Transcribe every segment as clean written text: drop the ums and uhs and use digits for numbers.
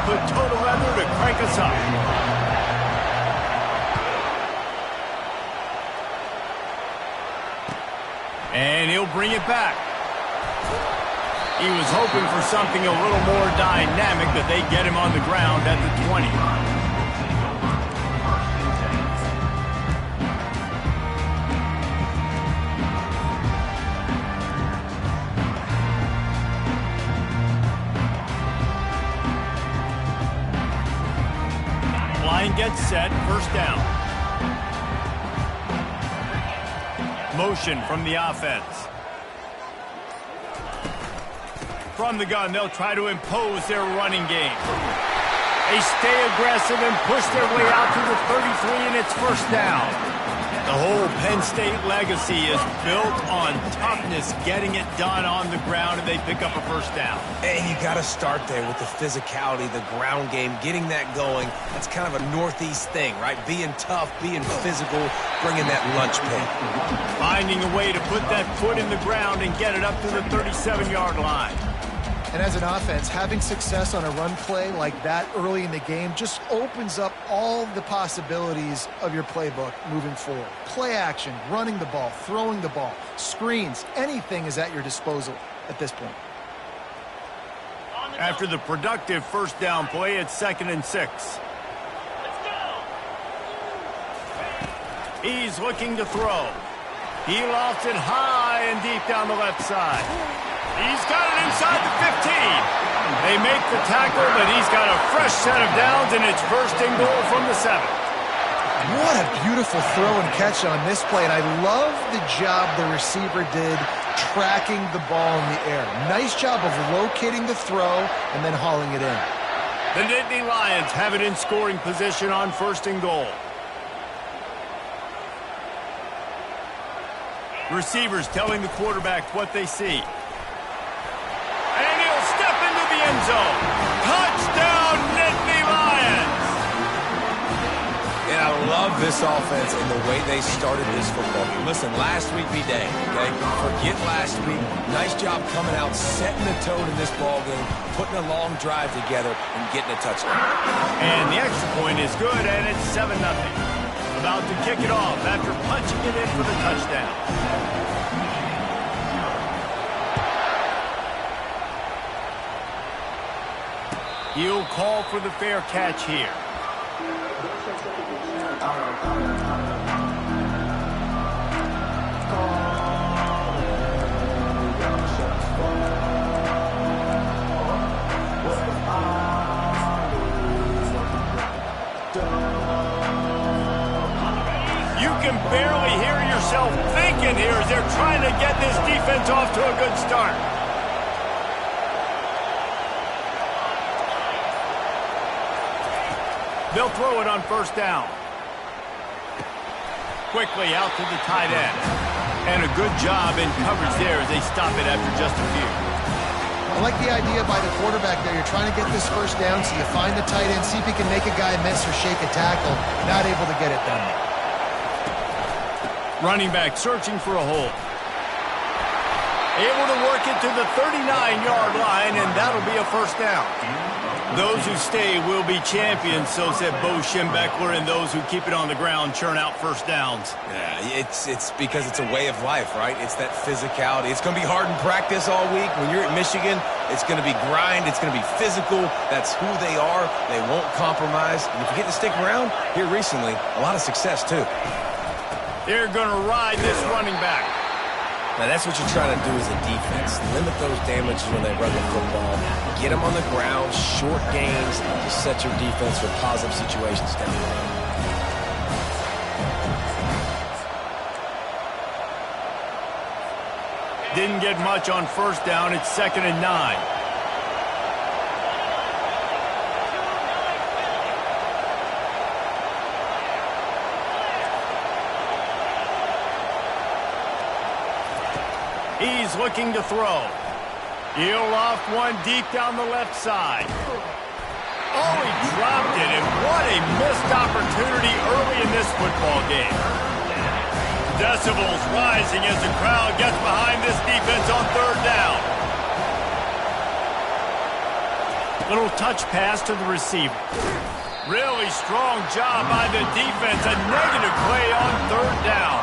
put total leather to crank us up. And he'll bring it back. He was hoping for something a little more dynamic, but they get him on the ground at the 20. Line gets set, first down. Motion from the offense. From the gun, they'll try to impose their running game. They stay aggressive and push their way out to the 33, and it's first down. The whole Penn State legacy is built on toughness, getting it done on the ground, and they pick up a first down. And you got to start there with the physicality, the ground game, getting that going. That's kind of a Northeast thing, right? Being tough, being physical, bringing that lunch pail. Finding a way to put that foot in the ground and get it up to the 37-yard line. And as an offense, having success on a run play like that early in the game just opens up all the possibilities of your playbook moving forward. Play action, running the ball, throwing the ball, screens, anything is at your disposal at this point. After the productive first down play, it's 2nd and 6. He's looking to throw. He lofts it high and deep down the left side. He's got it inside the 15. They make the tackle, but he's got a fresh set of downs, and it's first and goal from the 7. What a beautiful throw and catch on this play, and I love the job the receiver did tracking the ball in the air. Nice job of locating the throw and then hauling it in. The Nittany Lions have it in scoring position on first and goal. Receivers telling the quarterback what they see. And he'll step into the end zone. Touchdown, Nittany Lions! And I love this offense and the way they started this football game. Listen, last week be dang, okay? Forget last week. Nice job coming out, setting the tone in this ball game, putting a long drive together, and getting a touchdown. And the extra point is good, and it's 7-0. About to kick it off after punching it in for the touchdown. He'll call for the fair catch here. You can barely hear yourself thinking here as they're trying to get this defense off to a good start. They'll throw it on first down. Quickly out to the tight end. And a good job in coverage there as they stop it after just a few. I like the idea by the quarterback there. You're trying to get this first down, so you find the tight end, see if he can make a guy miss or shake a tackle. Not able to get it done. Running back searching for a hole. Able to work it to the 39-yard line, and that'll be a first down. Those who stay will be champions, so said Bo Schembechler, and those who keep it on the ground churn out first downs. Yeah, it's because it's a way of life, right? It's that physicality. It's going to be hard in practice all week. When you're at Michigan, it's going to be grind. It's going to be physical. That's who they are. They won't compromise. And if you get to stick around, here recently, a lot of success, too. They're going to ride this running back. Now, that's what you're trying to do as a defense. Limit those damages when they run the football. Get them on the ground, short gains, to set your defense for positive situations down the road. Didn't get much on first down. It's 2nd and 9. He's looking to throw. He'll loft one deep down the left side. Oh, he dropped it, and what a missed opportunity early in this football game. Decibels rising as the crowd gets behind this defense on third down. Little touch pass to the receiver. Really strong job by the defense. A negative play on third down.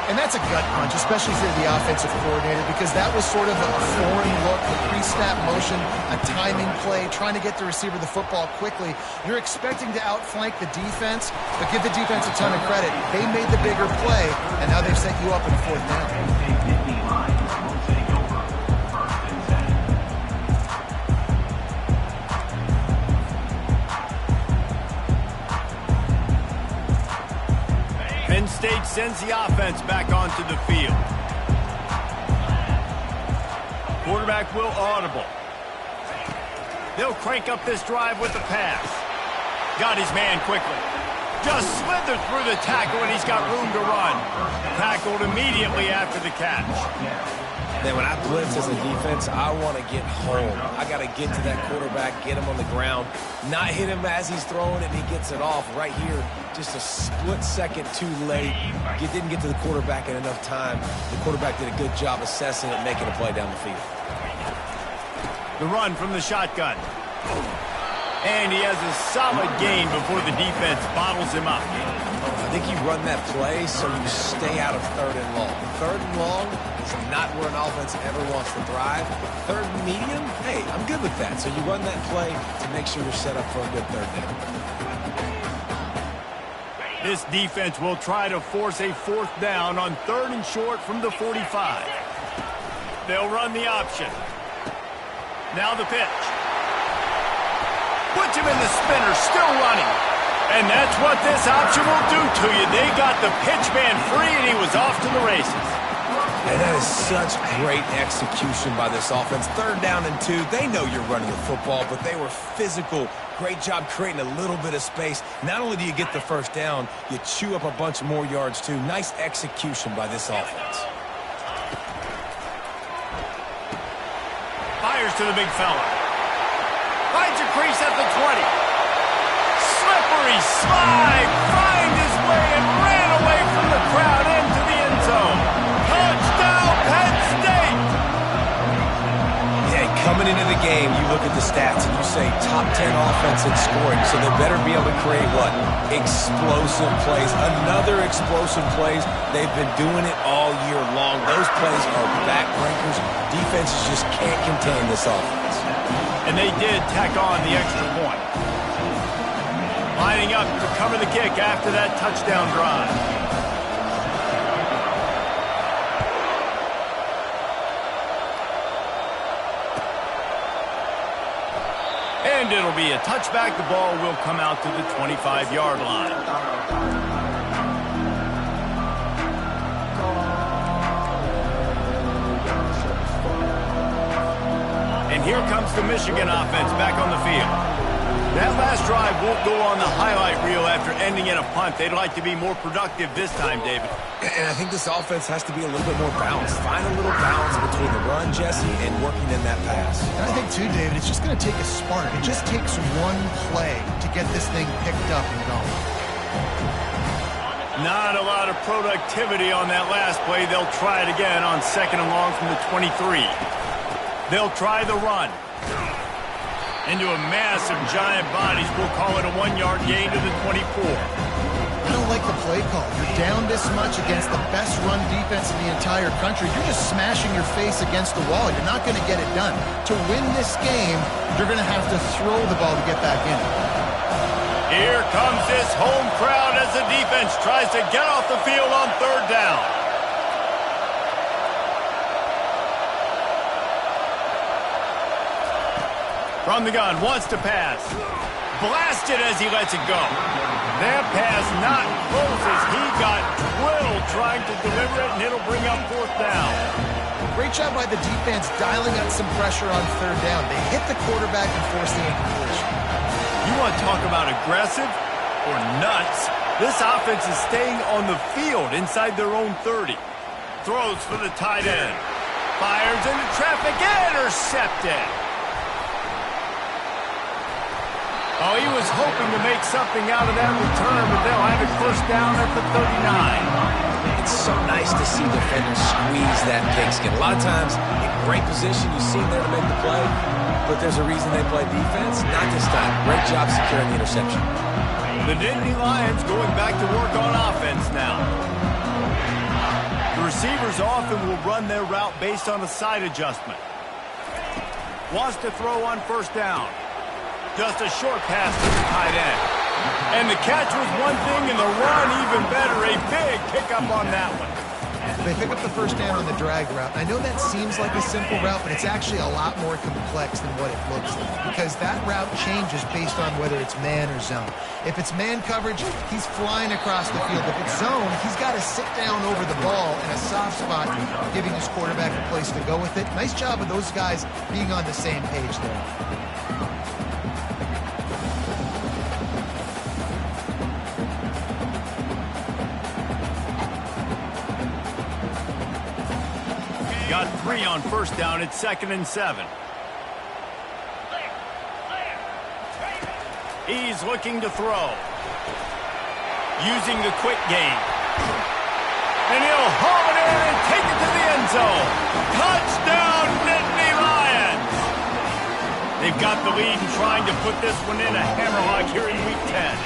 And that's a gut punch, especially to the offensive coordinator, because that was sort of a foreign look, a pre-snap motion, a timing play, trying to get the receiver the football quickly. You're expecting to outflank the defense, but give the defense a ton of credit. They made the bigger play, and now they've set you up in fourth down. Penn State sends the offense back onto the field. Quarterback will audible. They'll crank up this drive with the pass. Got his man quickly. Just slithered through the tackle, and he's got room to run. Tackled immediately after the catch. Then when I blitz as a defense, I want to get home. I got to get to that quarterback, get him on the ground, not hit him as he's throwing it, and he gets it off right here. Just a split second too late. Didn't get to the quarterback in enough time. The quarterback did a good job assessing it, making a play down the field. The run from the shotgun. And he has a solid gain before the defense bottles him up. I think you run that play so you stay out of third and long. Third and long is not where an offense ever wants to thrive. Third and medium, hey, I'm good with that. So you run that play to make sure you're set up for a good third down. This defense will try to force a fourth down on third and short from the 45. They'll run the option. Now the pitch. Puts him in the spinner, still running. And that's what this option will do to you. They got the pitch man free, and he was off to the races. And that is such great execution by this offense. Third down and 2. They know you're running the football, but they were physical. Great job creating a little bit of space. Not only do you get the first down, you chew up a bunch more yards, too. Nice execution by this offense. Fires to the big fella. Finds a crease at the 20. Slippery slide. Find his way and ran away from the crowd into the end zone. Touchdown, Penn State! Yeah, coming into the game, you look at the stats and you say top 10 offense in scoring, so they better be able to create what? Explosive plays. Another explosive plays. They've been doing it all year long. Those plays are backbreakers. Defenses just can't contain this offense. And they did tack on the extra point. Lining up to cover the kick after that touchdown drive. And it'll be a touchback. The ball will come out to the 25-yard line. Here comes the Michigan offense back on the field. That last drive won't go on the highlight reel after ending in a punt. They'd like to be more productive this time, David. And I think this offense has to be a little bit more balanced. Find a little balance between the run, Jesse, and working in that pass. And I think, too, David, it's just going to take a spark. It just takes one play to get this thing picked up and going. Not a lot of productivity on that last play. They'll try it again on second and long from the 23. They'll try the run. Into a mass of giant bodies. We'll call it a 1-yard gain to the 24. I don't like the play call. You're down this much against the best run defense in the entire country. You're just smashing your face against the wall. You're not going to get it done. To win this game, you're going to have to throw the ball to get back in it. Here comes this home crowd as the defense tries to get off the field on third down. From the gun, wants to pass. Blasted as he lets it go. That pass not close as he got drilled trying to deliver it, and it'll bring up fourth down. Great job by the defense dialing up some pressure on third down. They hit the quarterback and forced the incompletion. You want to talk about aggressive or nuts? This offense is staying on the field inside their own 30. Throws for the tight end. Fires into traffic, intercepted. Oh, he was hoping to make something out of that return, but they'll have it first down at the 39. It's so nice to see defenders squeeze that pigskin. A lot of times, in great position, you see them there to make the play, but there's a reason they play defense. Not this time. Great job securing the interception. The Nittany Lions going back to work on offense now. The receivers often will run their route based on a side adjustment. Wants to throw on first down. Just a short pass to the tight end. And the catch was one thing, and the run even better. A big pickup on that one. They pick up the first down on the drag route. I know that seems like a simple route, but it's actually a lot more complex than what it looks like, because that route changes based on whether it's man or zone. If it's man coverage, he's flying across the field. If it's zone, he's got to sit down over the ball in a soft spot, giving his quarterback a place to go with it. Nice job of those guys being on the same page there. Got 3 on first down. It's 2nd and 7. He's looking to throw. Using the quick game. And he'll haul it in and take it to the end zone. Touchdown, Nittany Lions! They've got the lead and trying to put this one in a hammerlock here in Week 10.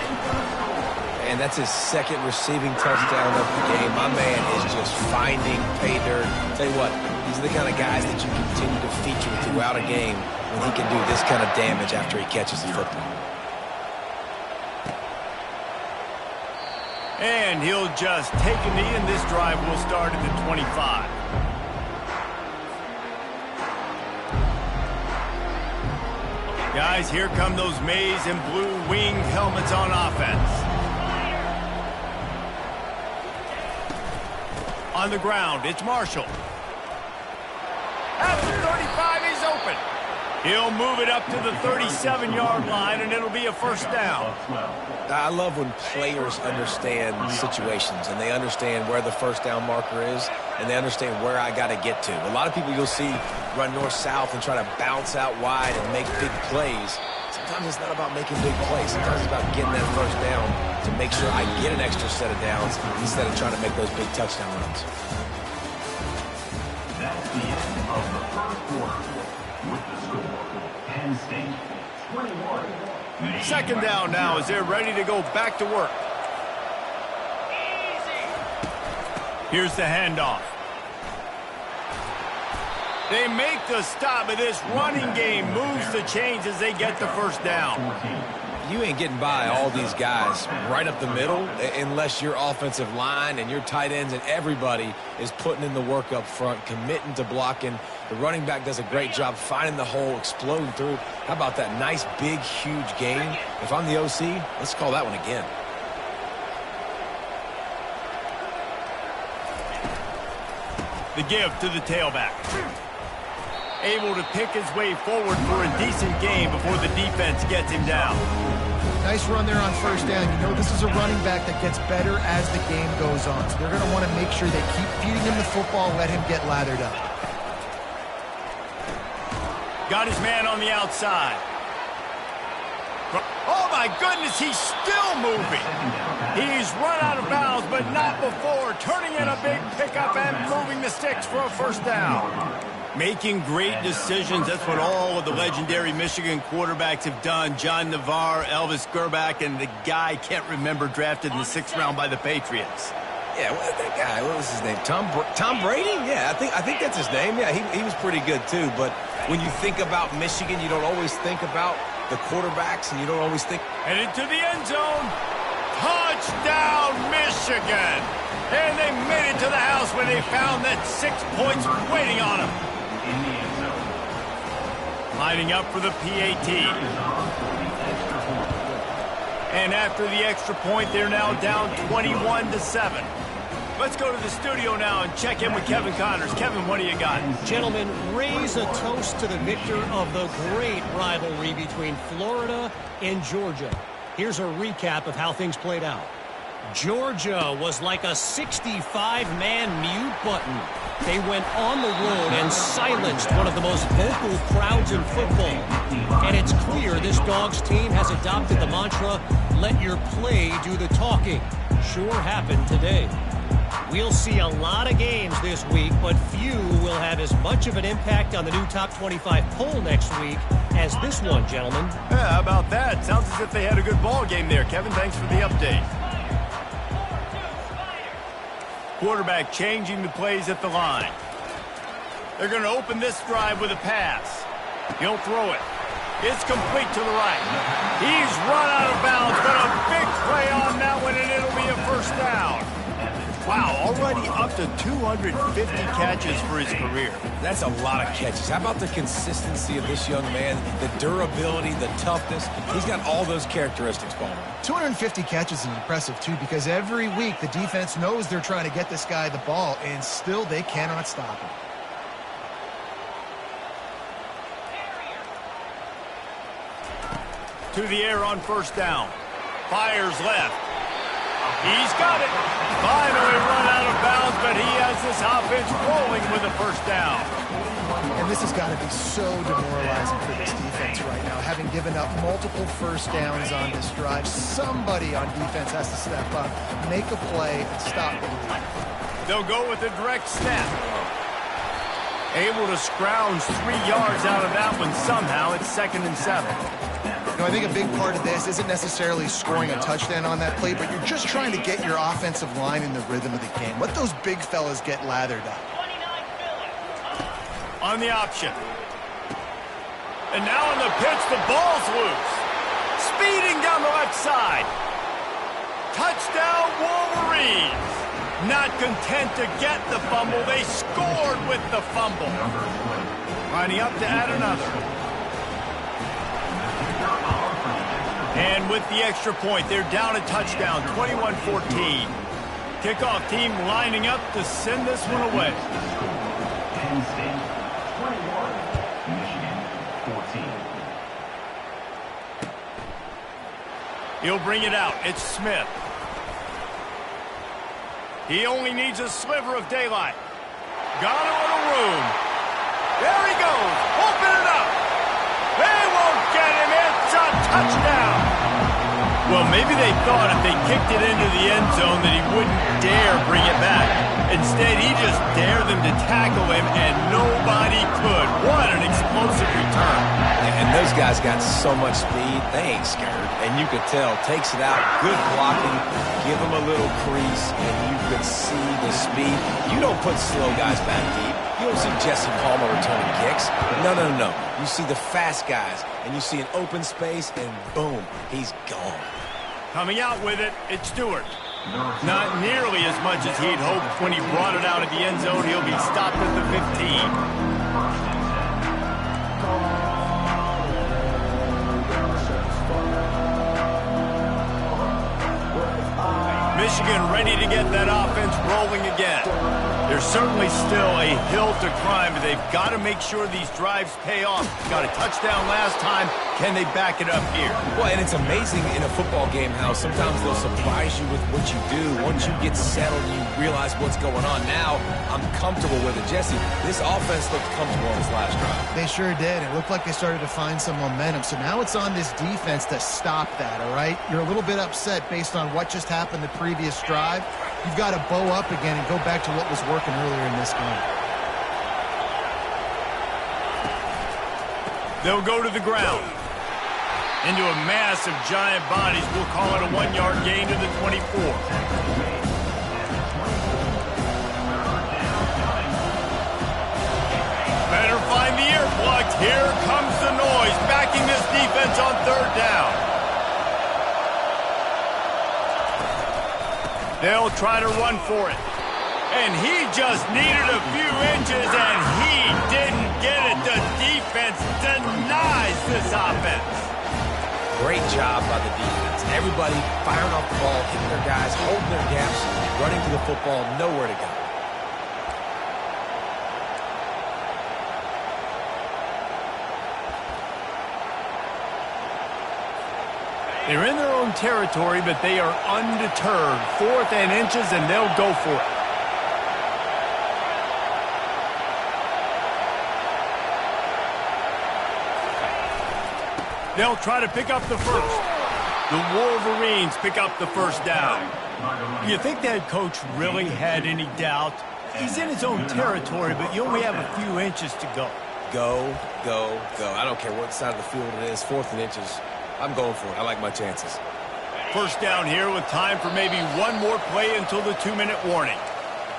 And that's his second receiving touchdown of the game. My man is just finding pay dirt. Tell you what, these are the kind of guys that you continue to feature throughout a game when he can do this kind of damage after he catches the football. And he'll just take a knee, and this drive will start at the 25. Guys, here come those maize and blue winged helmets on offense. On the ground, it's Marshall. At the 35, he's open. He'll move it up to the 37-yard line, and it'll be a first down. I love when players understand situations, and they understand where the first down marker is, and they understand where I got to get to. A lot of people you'll see run north-south and try to bounce out wide and make big plays. Sometimes it's not about making big plays. Sometimes it's about getting that first down to make sure I get an extra set of downs instead of trying to make those big touchdown runs. That's the end of the first quarter with the score, Penn State 21. Second down now as they're ready to go back to work. Here's the handoff. They make the stop, but this running game moves the chains as they get the first down. You ain't getting by all these guys right up the middle unless your offensive line and your tight ends and everybody is putting in the work up front, committing to blocking. The running back does a great job finding the hole, exploding through. How about that nice, big, huge gain? If I'm the OC, let's call that one again. The give to the tailback. Able to pick his way forward for a decent game before the defense gets him down. Nice run there on first down. You know, this is a running back that gets better as the game goes on. So they're going to want to make sure they keep feeding him the football, let him get lathered up. Got his man on the outside. Oh, my goodness, he's still moving. He's run out of bounds, but not before. Turning in a big pickup and moving the sticks for a first down. Making great decisions. That's what all of the legendary Michigan quarterbacks have done. John Navarre, Elvis Gerbach, and the guy I can't remember drafted in the 6th round by the Patriots. Yeah, that guy, what was his name? Tom Brady? Yeah, I think that's his name. Yeah, he was pretty good too. But when you think about Michigan, you don't always think about the quarterbacks, and you don't always think. Headed to the end zone. Touchdown, Michigan! And they made it to the house when they found that 6 points waiting on them. Lining up for the PAT. And after the extra point, they're now down 21-7. Let's go to the studio now and check in with Kevin Connors. Kevin, what do you got? Gentlemen, raise a toast to the victor of the great rivalry between Florida and Georgia. Here's a recap of how things played out. Georgia was like a 65-man mute button. They went on the road and silenced one of the most vocal crowds in football. And it's clear this Dogs team has adopted the mantra, let your play do the talking. Sure happened today. We'll see a lot of games this week, but few will have as much of an impact on the new top 25 poll next week as this one, gentlemen. Yeah, how about that? Sounds as if they had a good ball game there. Kevin, thanks for the update. Quarterback changing the plays at the line. They're going to open this drive with a pass. He'll throw it. It's complete to the right. He's run out of bounds, but a big play on that one, and it'll be a first down. Wow, already up to 250 catches for his career. That's a lot of catches. How about the consistency of this young man, the durability, the toughness? He's got all those characteristics, Bowman. 250 catches is impressive, too, because every week the defense knows they're trying to get this guy the ball, and still they cannot stop him. To the air on first down. Fires left. He's got it. Finally run out of bounds, but he has this offense rolling with a first down. And this has got to be so demoralizing for this defense right now. Having given up multiple first downs on this drive, somebody on defense has to step up, make a play, and stop the lead. They'll go with a direct snap. Able to scrounge 3 yards out of that one somehow. It's 2nd and 7. You know, I think a big part of this isn't necessarily scoring a touchdown on that play, but you're just trying to get your offensive line in the rhythm of the game. Let those big fellas get lathered up. On the option. And now on the pitch, the ball's loose. Speeding down the left side. Touchdown, Wolverines. Not content to get the fumble, they scored with the fumble. Lining up to add another. And with the extra point, they're down a touchdown, 21-14. Kickoff team lining up to send this one away. Penn State 21, Michigan 14. He'll bring it out. It's Smith. He only needs a sliver of daylight. Got a little room. There he goes. Open it up. They won't get him. It's a touchdown. Well, maybe they thought if they kicked it into the end zone that he wouldn't dare bring it back. Instead, he just dared them to tackle him, and nobody could. What an explosive return. And those guys got so much speed, they ain't scared. And you could tell, takes it out, good blocking, give him a little crease, and you could see the speed. You don't put slow guys back deep. You don't see Jesse Palmer returning kicks. No. You see the fast guys, and you see an open space, and boom, he's gone. Coming out with it, it's Stewart. Not nearly as much as he'd hoped when he brought it out of the end zone. He'll be stopped at the 15. Michigan ready to get that offense rolling again. There's certainly still a hill to climb, but they've got to make sure these drives pay off. Got a touchdown last time. Can they back it up here? Well, and it's amazing in a football game how sometimes they'll surprise you with what you do. Once you get settled, you realize what's going on. Now, I'm comfortable with it. Jesse, this offense looked comfortable on this last drive. They sure did. It looked like they started to find some momentum. So now it's on this defense to stop that, all right? You're a little bit upset based on what just happened the previous drive. You've got to bow up again and go back to what was working earlier in this game. They'll go to the ground. Into a mass of giant bodies. We'll call it a 1-yard gain to the 24. Better find the earplugs. Here comes the noise, backing this defense on 3rd down. They'll try to run for it. And he just needed a few inches, and he didn't get it. The defense denies this offense. Great job by the defense. Everybody firing off the ball, hitting their guys, holding their gaps, running to the football, nowhere to go. They're in their own territory, but they are undeterred. 4th and inches, and they'll go for it. They'll try to pick up the first. The Wolverines pick up the first down. You think the head coach really had any doubt? He's in his own territory, but you only have a few inches to go. Go, go, go. I don't care what side of the field it is, 4th and inches. I'm going for it. I like my chances. First down here with time for maybe one more play until the 2-minute warning.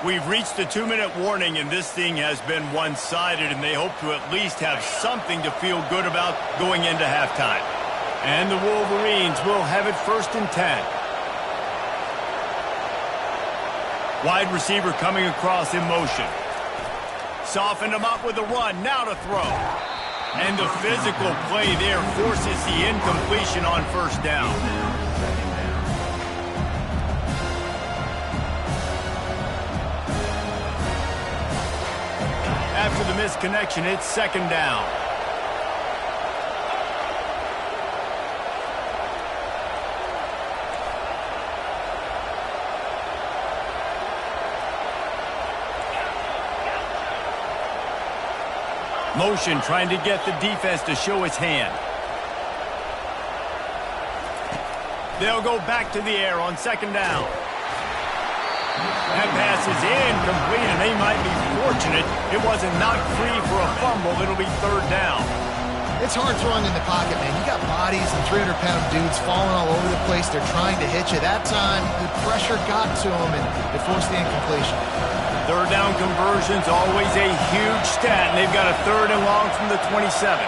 We've reached the 2-minute warning, and this thing has been one-sided, and they hope to at least have something to feel good about going into halftime. And the Wolverines will have it 1st and 10. Wide receiver coming across in motion. Softened him up with a run, now to throw. And the physical play there forces the incompletion on 1st down. After the misconnection, it's 2nd down. Motion trying to get the defense to show its hand. They'll go back to the air on 2nd down. That pass is incomplete, and they might be fortunate it wasn't knocked free for a fumble. It'll be 3rd down. It's hard throwing in the pocket, man. You got bodies and 300-pound dudes falling all over the place. They're trying to hit you. That time, the pressure got to them, and it forced the incompletion. 3rd down conversion's always a huge stat, and they've got a 3rd and long from the 27.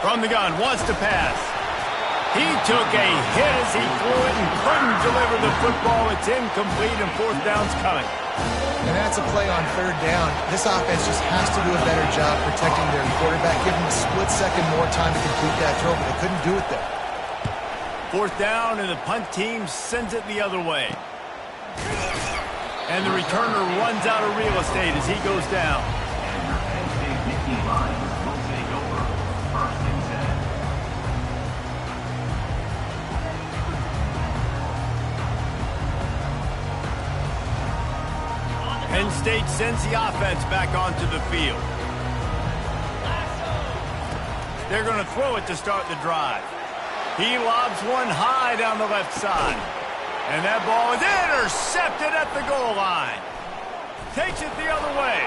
From the gun, wants to pass. He took a hit as he threw it and couldn't deliver the football. It's incomplete, and 4th down's coming. And that's a play on 3rd down. This offense just has to do a better job protecting their quarterback. Give them a split second more time to complete that throw, but they couldn't do it there. 4th down, and the punt team sends it the other way. And the returner runs out of real estate as he goes down. Penn State sends the offense back onto the field. They're going to throw it to start the drive. He lobs one high down the left side. And that ball is intercepted at the goal line. Takes it the other way.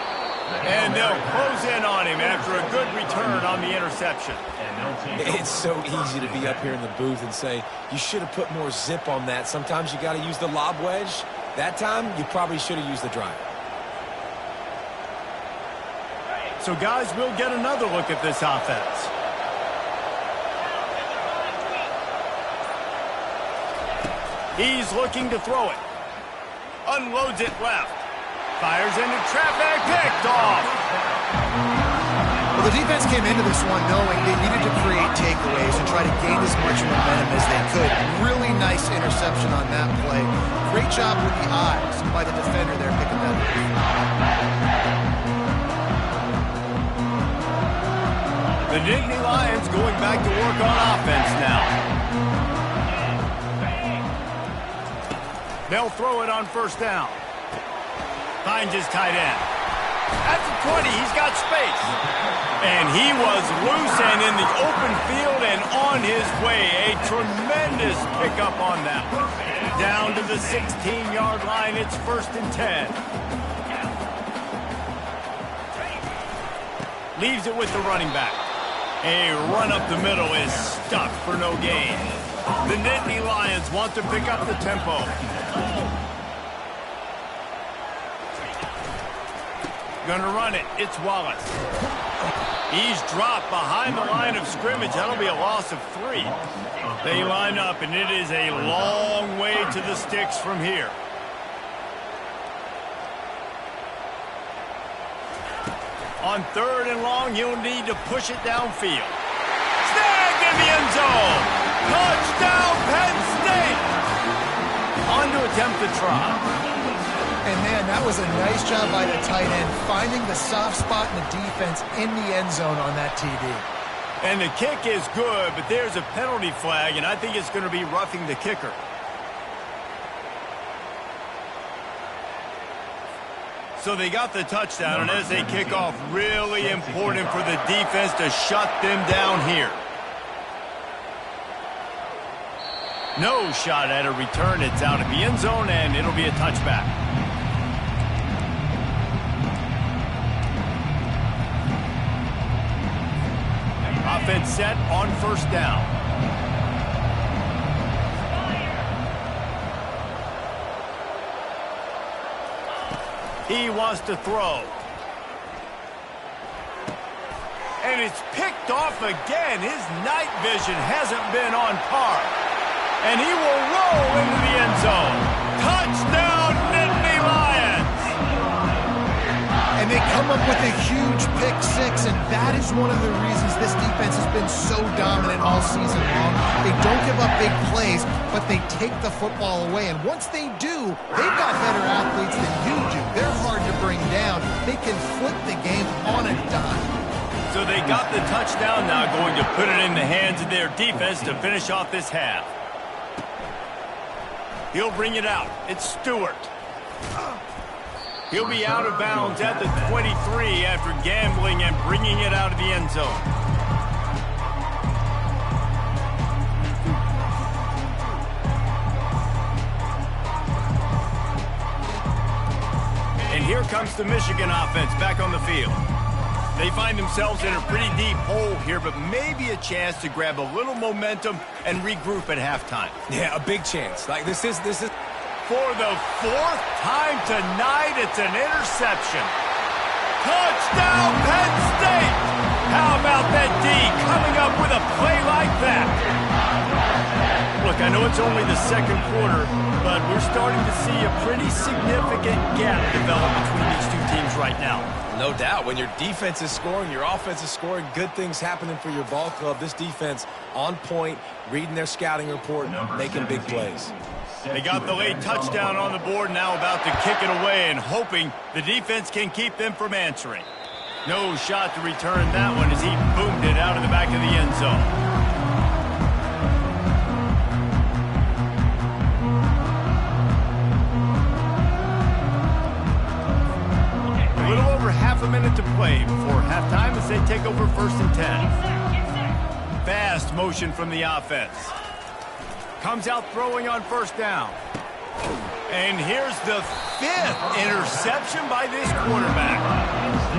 And they'll close in on him after a good return on the interception. It's so easy to be up here in the booth and say, you should have put more zip on that. Sometimes you got to use the lob wedge. That time, you probably should have used the drive. So, guys, we'll get another look at this offense. He's looking to throw it. Unloads it left. Fires into traffic. Picked off. Well, the defense came into this one knowing they needed to create takeaways and try to gain as much momentum as they could. Really nice interception on that play. Great job with the eyes by the defender there picking that up. The Nittany Lions going back to work on offense now. They'll throw it on 1st down. Finds his tight end. At the 20, he's got space. And he was loose and in the open field and on his way. A tremendous pickup on that one. Down to the 16-yard line, it's 1st and 10. Leaves it with the running back. A run up the middle is stuck for no gain. The Nittany Lions want to pick up the tempo. Gonna run it. It's Wallace. He's dropped behind the line of scrimmage. That'll be a loss of 3. They line up, and it is a long way to the sticks from here. On 3rd and long, he'll need to push it downfield. Snagged in the end zone. Touchdown, Penn State. On to attempt the try. And, man, that was a nice job by the tight end, finding the soft spot in the defense in the end zone on that TD. And the kick is good, but there's a penalty flag, and I think it's going to be roughing the kicker. So they got the touchdown, and as they kick off, really important for the defense to shut them down here. No shot at a return. It's out of the end zone, and it'll be a touchback. Offense set on first down. He wants to throw. And it's picked off again. His night vision hasn't been on par. And he will roll into the end zone. Touchdown, Nittany Lions! And they come up with a huge pick six, and that is one of the reasons this defense has been so dominant all season long. They don't give up big plays, but they take the football away. And once they do, they've got better athletes than you do. They're hard to bring down. They can flip the game on a dime. So they got the touchdown, now going to put it in the hands of their defense to finish off this half. He'll bring it out. It's Stewart. He'll be out of bounds at the 23 after gambling and bringing it out of the end zone. And here comes the Michigan offense back on the field. They find themselves in a pretty deep hole here, but maybe a chance to grab a little momentum and regroup at halftime. Yeah, a big chance. Like this is For the fourth time tonight, it's an interception. Touchdown, Penn State! How about that D coming up with a play like that? Look, I know it's only the second quarter, but we're starting to see a pretty significant gap develop between these two teams right now. no doubt. When your defense is scoring, your offense is scoring, good things happening for your ball club. This defense on point, reading their scouting report, making big plays. They got the late touchdown on the board, now about to kick it away and hoping the defense can keep them from answering. No shot to return that one as he boomed it out of the back of the end zone. A little over half a minute to play before halftime as they take over 1st and 10. Fast motion from the offense. Comes out throwing on 1st down. And here's the 5th interception by this quarterback.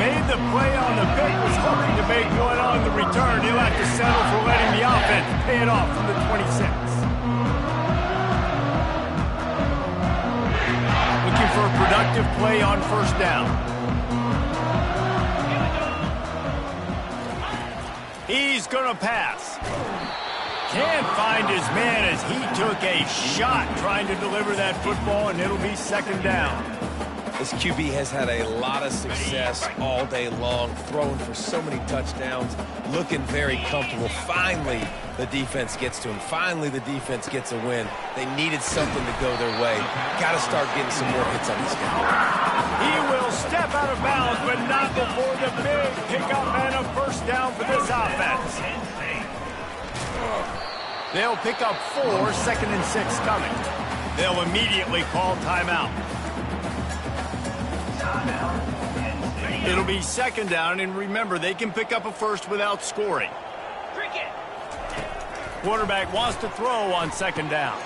Made the play on the pick, was hoping to make one on the return. He'll have to settle for letting the offense pay it off from the 26. Looking for a productive play on 1st down. He's going to pass. Can't find his man as he took a shot trying to deliver that football, and it'll be 2nd down. This QB has had a lot of success all day long, throwing for so many touchdowns, looking very comfortable. Finally, the defense gets to him. Finally, the defense gets a win. They needed something to go their way. Got to start getting some more hits on this guy. He will step out of bounds, but not before the big pickup and a 1st down for this offense. They'll pick up 4, 2nd and 6 coming. They'll immediately call timeout. It'll be 2nd down, and remember, they can pick up a 1st without scoring. Quarterback wants to throw on 2nd down.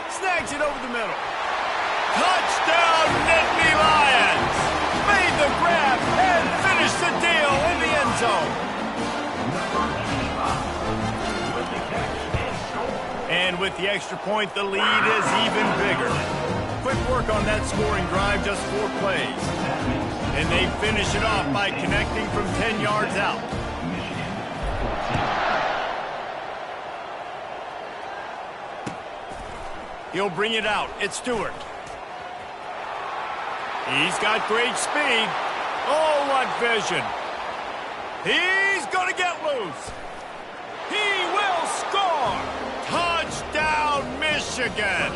Snags it over the middle. Touchdown, Nittany Lions! Made the grab and finished the deal in the end zone. And with the extra point, the lead is even bigger. Quick work on that scoring drive, just 4 plays. And they finish it off by connecting from 10 yards out. He'll bring it out. It's Stewart. He's got great speed. Oh, what vision. He's going to get loose. He will score. Touchdown, Michigan.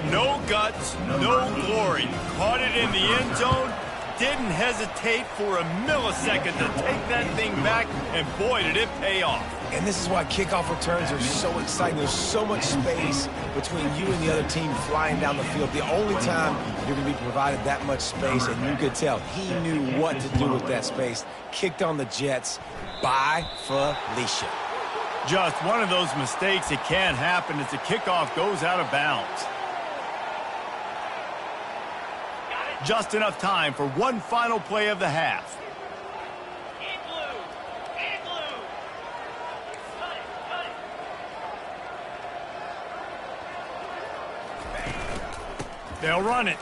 No guts, no glory. Caught it in the end zone, didn't hesitate for a millisecond to take that thing back, and boy, did it pay off. And this is why kickoff returns are so exciting. There's so much space between you and the other team flying down the field. The only time you're going to be provided that much space, and you could tell he knew what to do with that space. Kicked on the Jets by Felicia. Just one of those mistakes that can happen as the kickoff goes out of bounds. Just enough time for one final play of the half. They'll run it.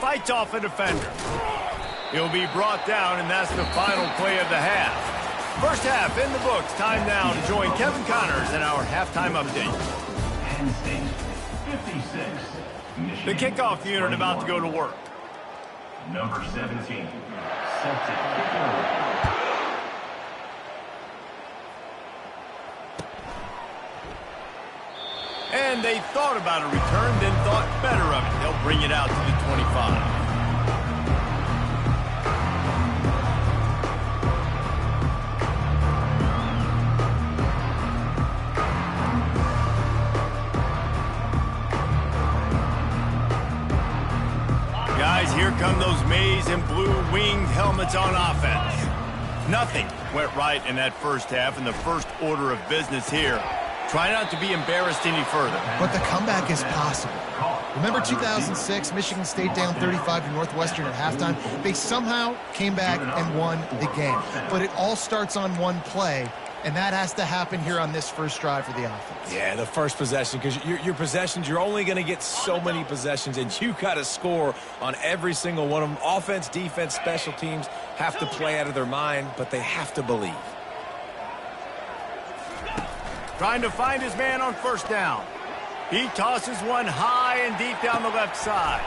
Fights off a defender. He'll be brought down, and that's the final play of the half. First half in the books. Time now to join Kevin Connors in our halftime update. Penn State, 56. The kickoff unit about to go to work. Number 17, set to kick it away. And they thought about a return, then thought better of it. They'll bring it out to the 25. Guys, here come those maize and blue winged helmets on offense. Nothing went right in that first half, in the first order of business here. Try not to be embarrassed any further. But the comeback is possible. Remember 2006, Michigan State down 35 to Northwestern at halftime? They somehow came back and won the game. But it all starts on one play, and that has to happen here on this first drive for the offense. Yeah, the first possession, because your possessions, you're only going to get so many possessions, and you got to score on every single one of them. Offense, defense, special teams have to play out of their mind, but they have to believe. Trying to find his man on first down. He tosses one high and deep down the left side.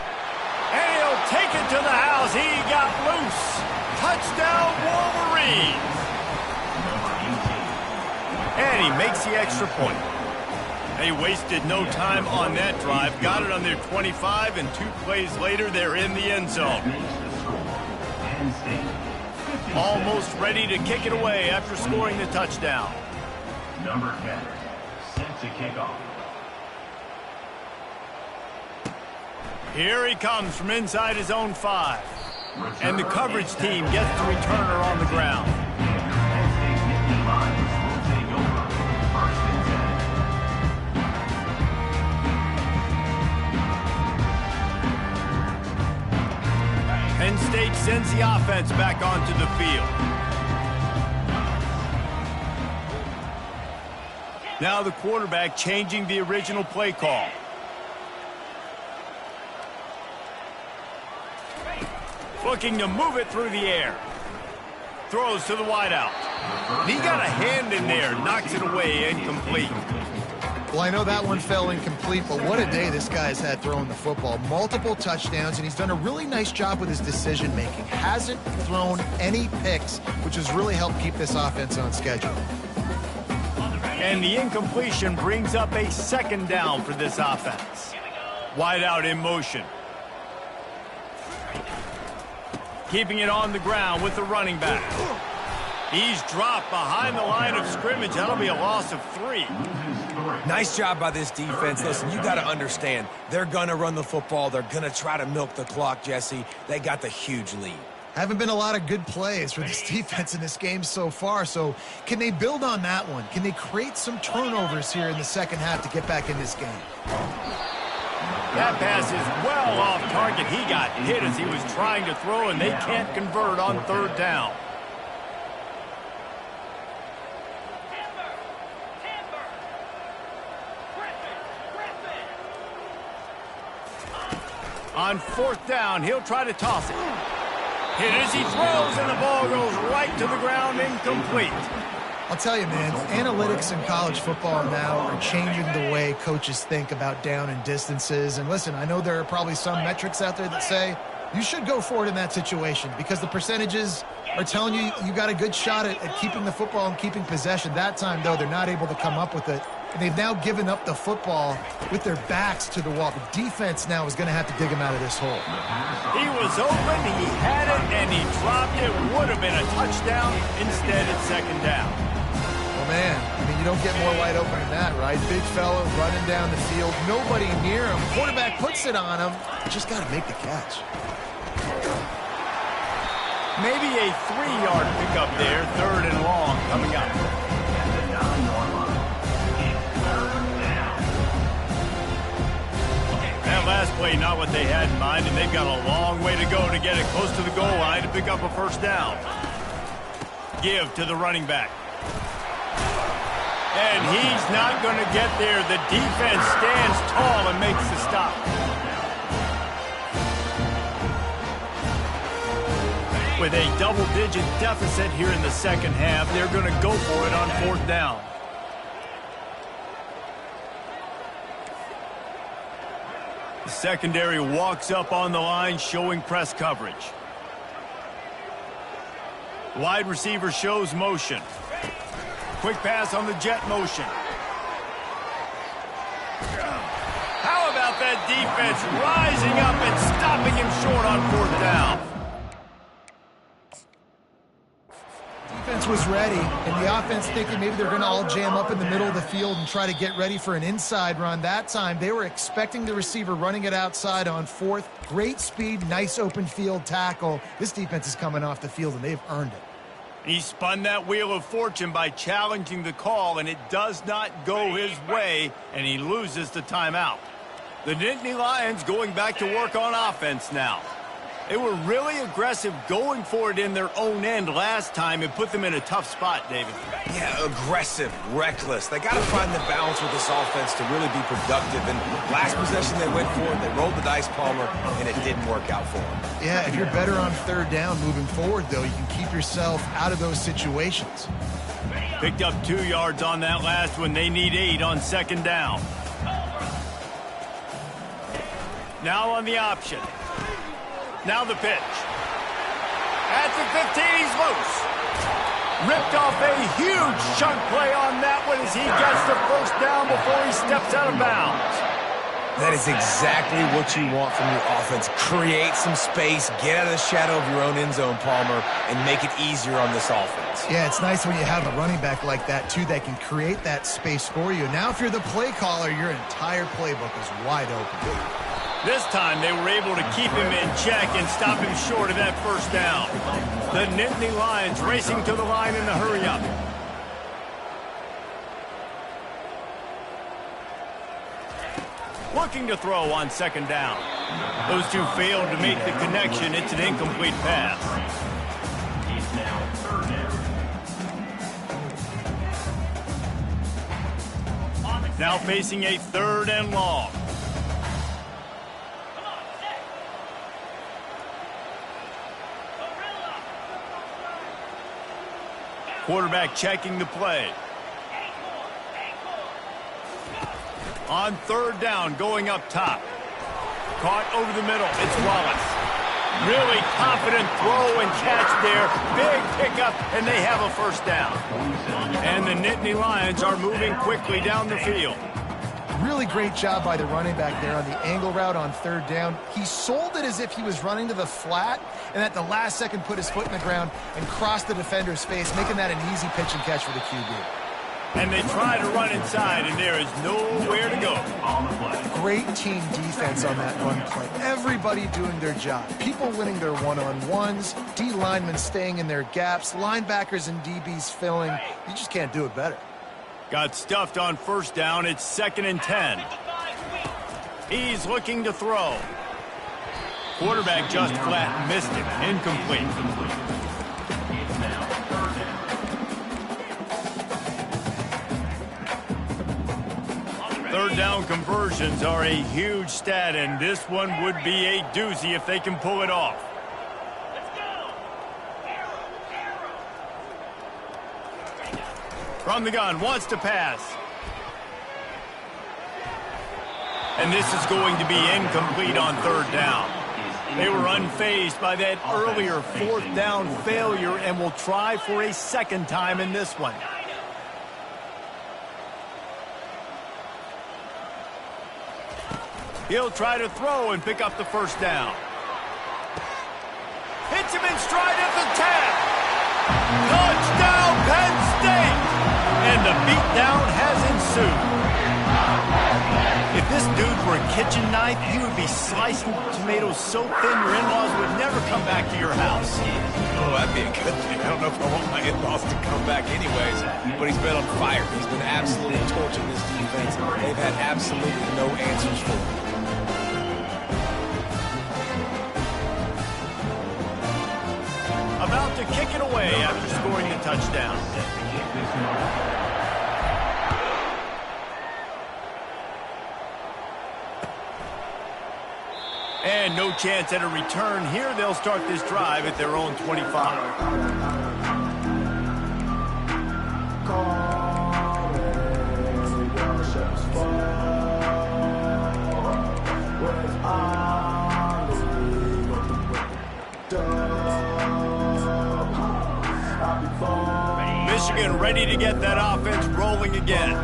And he'll take it to the house. He got loose. Touchdown, Wolverines. And he makes the extra point. They wasted no time on that drive. Got it on their 25, and 2 plays later, they're in the end zone. Almost ready to kick it away after scoring the touchdown. Number 10, set to kick off. Here he comes from inside his own 5. And the coverage team gets the returner on the ground. Penn State 55 will take over. First and 10. Penn State sends the offense back onto the field. Now the quarterback changing the original play call. Looking to move it through the air. Throws to the wideout. He got a hand in there, knocks it away, incomplete. Well, I know that one fell incomplete, but what a day this guy's had throwing the football. Multiple touchdowns, and he's done a really nice job with his decision-making. Hasn't thrown any picks, which has really helped keep this offense on schedule. And the incompletion brings up a second down for this offense. Wide out in motion. Keeping it on the ground with the running back. He's dropped behind the line of scrimmage. That'll be a loss of 3. Nice job by this defense. Listen, you got to understand, they're going to run the football. They're going to try to milk the clock, Jesse. They got the huge lead. Haven't been a lot of good plays for this defense in this game so far, so can they build on that one? Can they create some turnovers here in the second half to get back in this game? That pass is well off target. He got hit as he was trying to throw, and they can't convert on third down. On fourth down, he'll try to toss it. Hit as he throws, and the ball goes right to the ground, incomplete. I'll tell you, man, analytics in college football now are changing the way coaches think about down and distances. And listen, I know there are probably some metrics out there that say you should go for it in that situation because the percentages are telling you you got a good shot at keeping the football and keeping possession. That time, though, they're not able to come up with it. And they've now given up the football with their backs to the wall. The defense now is going to have to dig him out of this hole. He was open, he had it, and he dropped it. Would have been a touchdown. Instead, it's second down. Well, man, I mean, you don't get more wide open than that, right? Big fella running down the field, nobody near him. Quarterback puts it on him. Just got to make the catch. Maybe a 3-yard pickup there, third and long coming up. That last play, not what they had in mind, and they've got a long way to go to get it close to the goal line to pick up a first down. Give to the running back. And he's not going to get there. The defense stands tall and makes the stop. With a double-digit deficit here in the second half, they're going to go for it on fourth down. The secondary walks up on the line, showing press coverage. Wide receiver shows motion. Quick pass on the jet motion. How about that defense rising up and stopping him short on fourth down? Defense was ready, and the offense thinking maybe they're going to all jam up in the middle of the field and try to get ready for an inside run. That time, they were expecting the receiver running it outside on fourth. Great speed, nice open field tackle. This defense is coming off the field, and they've earned it. He spun that wheel of fortune by challenging the call, and it does not go his way, and he loses the timeout. The Nittany Lions going back to work on offense now. They were really aggressive going for it in their own end last time. It put them in a tough spot, David. Yeah, aggressive, reckless. They got to find the balance with this offense to really be productive. And last possession they went for it, they rolled the dice, Palmer, and it didn't work out for them. Yeah, if you're better on third down moving forward, though, you can keep yourself out of those situations. Picked up 2 yards on that last one. They need 8 on second down. Now on the option. Now the pitch. At the 15, he's loose. Ripped off a huge chunk play on that one as he gets the first down before he steps out of bounds. That is exactly what you want from your offense. Create some space, get out of the shadow of your own end zone, Palmer, and make it easier on this offense. Yeah, it's nice when you have a running back like that, too, that can create that space for you. Now, if you're the play caller, your entire playbook is wide open. This time, they were able to keep him in check and stop him short of that first down. The Nittany Lions racing to the line in the hurry-up. Looking to throw on second down. Those two failed to make the connection. It's an incomplete pass. Now facing a third and long. Quarterback checking the play. On third down, going up top. Caught over the middle. It's Wallace. Really confident throw and catch there. Big pickup, and they have a first down. And the Nittany Lions are moving quickly down the field. Really great job by the running back there on the angle route on third down. He sold it as if he was running to the flat, and at the last second put his foot in the ground and crossed the defender's face, making that an easy pitch and catch for the QB. And they try to run inside, and there is nowhere to go. Great team defense on that run play. Everybody doing their job. People winning their one-on-ones, D linemen staying in their gaps, linebackers and DBs filling. You just can't do it better. Got stuffed on first down. It's 2nd and 10. He's looking to throw. Quarterback just flat missed it. Incomplete. Third down conversions are a huge stat, and this one would be a doozy if they can pull it off. From the gun, wants to pass. And this is going to be incomplete on third down. They were unfazed by that earlier fourth down failure and will try for a second time in this one. He'll try to throw and pick up the first down. Hits him in stride at the 10. Touchdown, Penn State! And the beatdown has ensued. If this dude were a kitchen knife, he would be slicing tomatoes so thin your in-laws would never come back to your house. Oh, that'd be a good thing. I don't know if I want my in-laws to come back anyways, but he's been on fire. He's been absolutely torching this defense. They've had absolutely no answers for him. About to kick it away after scoring the touchdown. And no chance at a return here. They'll start this drive at their own 25. Michigan ready to get that offense rolling again.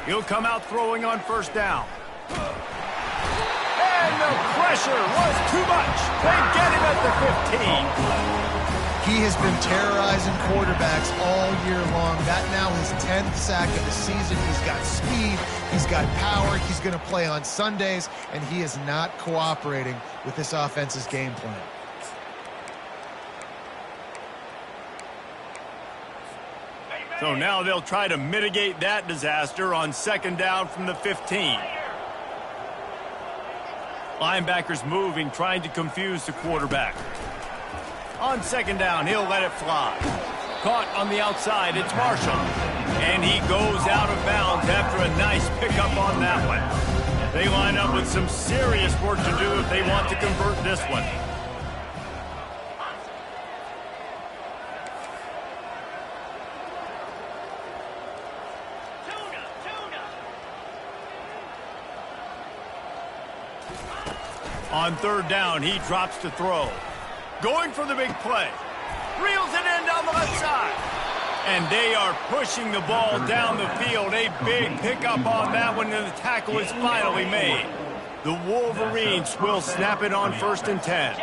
He'll come out throwing on first down. And the pressure was too much. They get him at the 15. He has been terrorizing quarterbacks all year long. That now his 10th sack of the season. He's got speed. He's got power. He's going to play on Sundays, and he is not cooperating with this offense's game plan. So now they'll try to mitigate that disaster on second down from the 15. Linebackers moving, trying to confuse the quarterback. On second down, he'll let it fly. Caught on the outside, it's Marshall. And he goes out of bounds after a nice pickup on that one. They line up with some serious work to do if they want to convert this one. On third down, he drops to throw. Going for the big play. Reels it in down the left side. And they are pushing the ball down the field. A big pickup on that one, and the tackle is finally made. The Wolverines will snap it on 1st and 10.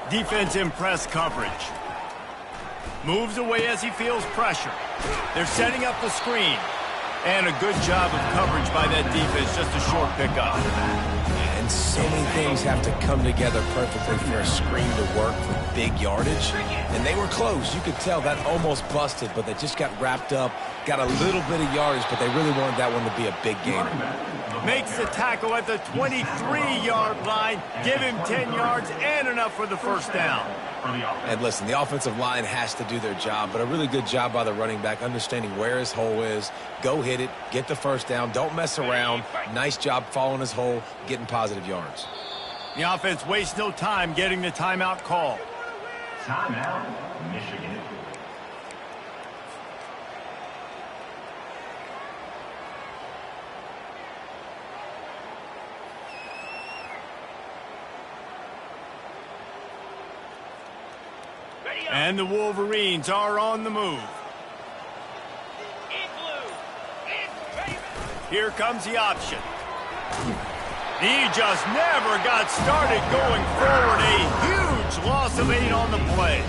Defense in press coverage. Moves away as he feels pressure. They're setting up the screen. And a good job of coverage by that defense, just a short pickup. And so many things have to come together perfectly for a screen to work for big yardage. And they were close. You could tell that almost busted, but they just got wrapped up, got a little bit of yardage, but they really wanted that one to be a big gainer. Makes the tackle at the 23-yard line. Give him 10 yards and enough for the first down. And listen, the offensive line has to do their job, but a really good job by the running back, understanding where his hole is. Go hit it, get the first down, don't mess around. Nice job following his hole, getting positive yards. The offense wastes no time getting the timeout call. Timeout, Michigan. And the Wolverines are on the move. Here comes the option. He just never got started going forward. A huge loss of 8 on the play.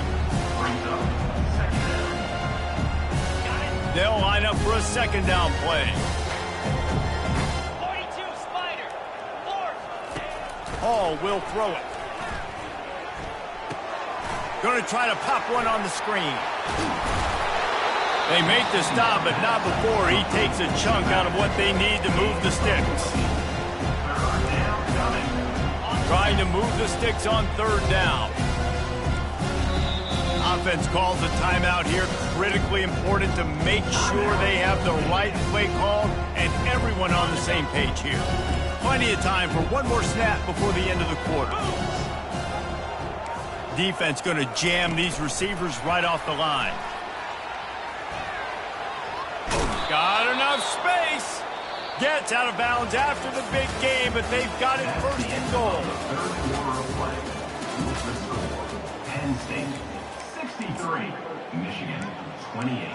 They'll line up for a second down play. 42 Spider. 4. Hall will throw it. Going to try to pop one on the screen. They make the stop, but not before he takes a chunk out of what they need to move the sticks. Trying to move the sticks on third down. Offense calls a timeout here. Critically important to make sure they have the right play called and everyone on the same page here. Plenty of time for one more snap before the end of the quarter. Defense going to jam these receivers right off the line. Got enough space. Gets out of bounds after the big game, but they've got it first and goal. Penn State 63, Michigan 28.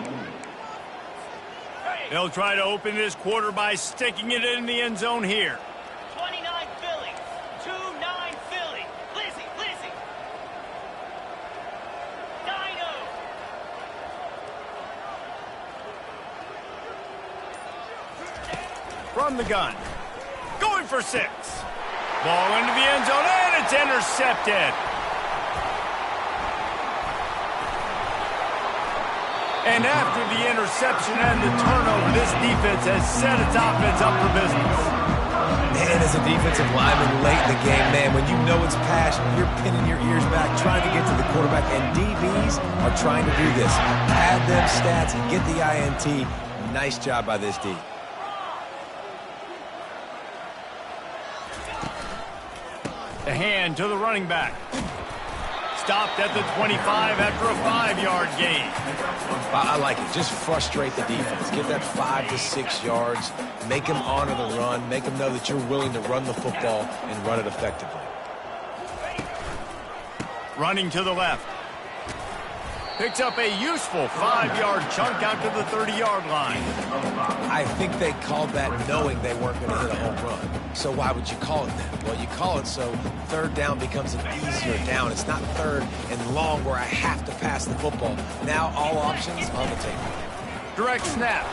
They'll try to open this quarter by sticking it in the end zone here. 29 Philly. 2-9 Philly. Lizzie. Dino. From the gun. Going for 6. Ball into the end zone, and it's intercepted. And after the interception and the turnover, this defense has set its offense up for business. Man, as a defensive lineman late in the game, man, when you know it's passion, you're pinning your ears back, trying to get to the quarterback, and DBs are trying to do this. Pad them stats and get the INT. Nice job by this D. The hand to the running back. Stopped at the 25 after a 5-yard gain. I like it. Just frustrate the defense. Get that 5 to 6 yards. Make them honor the run. Make them know that you're willing to run the football and run it effectively. Running to the left. Picks up a useful 5-yard chunk out to the 30-yard line. I think they called that knowing they weren't going to hit a home run. So why would you call it that? Well, you call it so third down becomes an easier down. It's not third and long where I have to pass the football. Now all options on the table. Direct snap.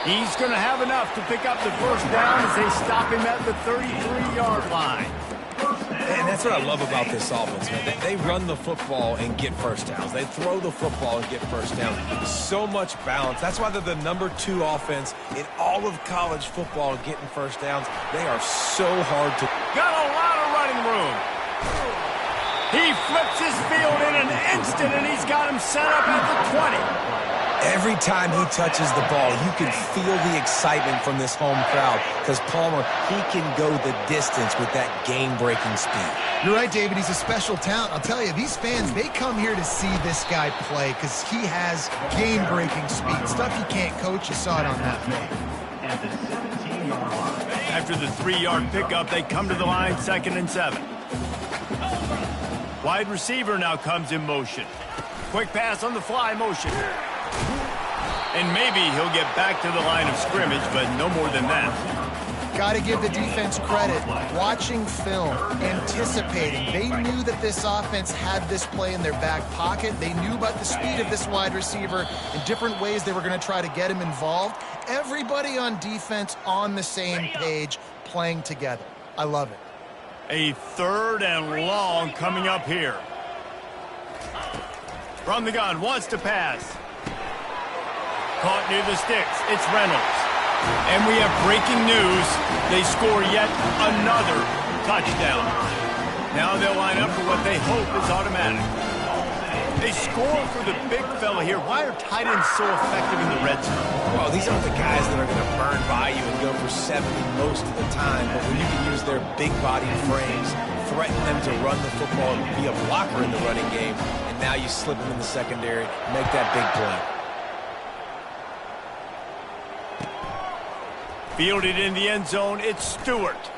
He's going to have enough to pick up the first down as they stop him at the 33-yard line. And that's what I love about this offense, man. They run the football and get first downs. They throw the football and get first downs. So much balance. That's why they're the #2 offense in all of college football getting first downs. They are so hard to... Got a lot of running room. He flips his field in an instant, and he's got him set up at the 20. Every time he touches the ball, you can feel the excitement from this home crowd because Palmer, he can go the distance with that game-breaking speed. You're right, David. He's a special talent. I'll tell you, these fans, they come here to see this guy play because he has game-breaking speed. Stuff you can't coach. You saw it on that play. At the 17-yard line. After the 3-yard pickup, they come to the line, 2nd and 7. Wide receiver now comes in motion. Quick pass on the fly motion. And maybe he'll get back to the line of scrimmage, but no more than that. Got to give the defense credit. Watching film, anticipating. They knew that this offense had this play in their back pocket. They knew about the speed of this wide receiver and different ways they were going to try to get him involved. Everybody on defense on the same page, playing together. I love it. A 3rd and long coming up here. From the gun, wants to pass. Caught near the sticks. It's Reynolds. And we have breaking news. They score yet another touchdown. Now they'll line up for what they hope is automatic. They score for the big fella here. Why are tight ends so effective in the red zone? Well, these aren't the guys that are going to burn by you and go for 70 most of the time, but when you can use their big-bodied frames, threaten them to run the football and be a blocker in the running game, and now you slip them in the secondary, make that big play. Fielded in the end zone, it's Stewart.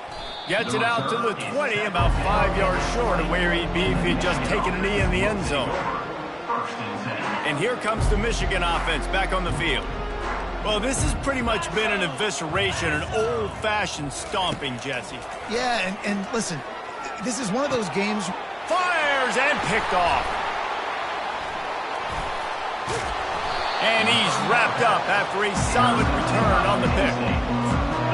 Gets it out to the 20, about 5 yards short of where he'd be if he'd just taken a knee in the end zone. And here comes the Michigan offense back on the field. Well, this has pretty much been an evisceration, an old-fashioned stomping, Jesse. Yeah, and listen, this is one of those games. Fires and picked off. And he's wrapped up after a solid return on the pick.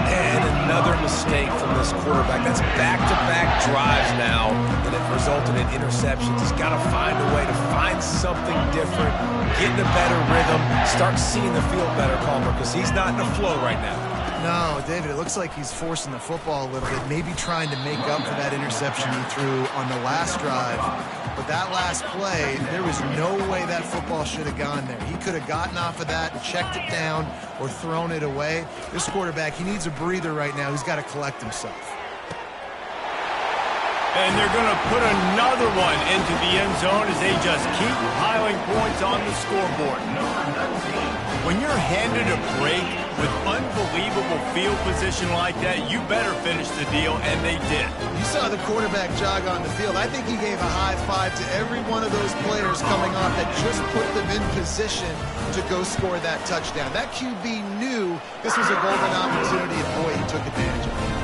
And another mistake from this quarterback. That's back-to-back drives now that have resulted in interceptions. He's got to find a way to find something different, get in a better rhythm, start seeing the field better, Palmer, because he's not in a flow right now. No, David, it looks like he's forcing the football a little bit, maybe trying to make up for that interception he threw on the last drive. But that last play, there was no way that football should have gone there. He could have gotten off of that, checked it down, or thrown it away. This quarterback, he needs a breather right now. He's got to collect himself. And they're going to put another one into the end zone as they just keep piling points on the scoreboard. When you're handed a break with unbelievable field position like that, you better finish the deal, and they did. You saw the quarterback jog on the field. I think he gave a high five to every one of those players coming off that just put them in position to go score that touchdown. That QB knew this was a golden opportunity, and boy, he took advantage of it.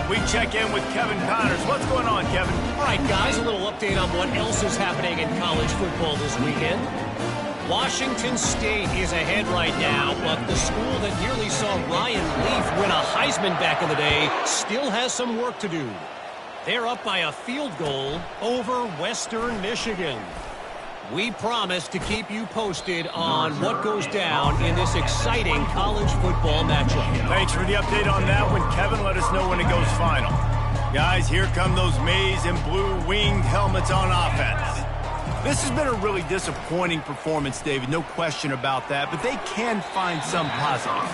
We check in with Kevin Connors. What's going on, Kevin? All right, guys, a little update on what else is happening in college football this weekend. Washington State is ahead right now, but the school that nearly saw Ryan Leaf win a Heisman back in the day still has some work to do. They're up by a field goal over Western Michigan. We promise to keep you posted on what goes down in this exciting college football matchup. Thanks for the update on that one, Kevin. Let us know when it goes final. Guys, here come those maize and blue winged helmets on offense. This has been a really disappointing performance, David. No question about that, but they can find some positives.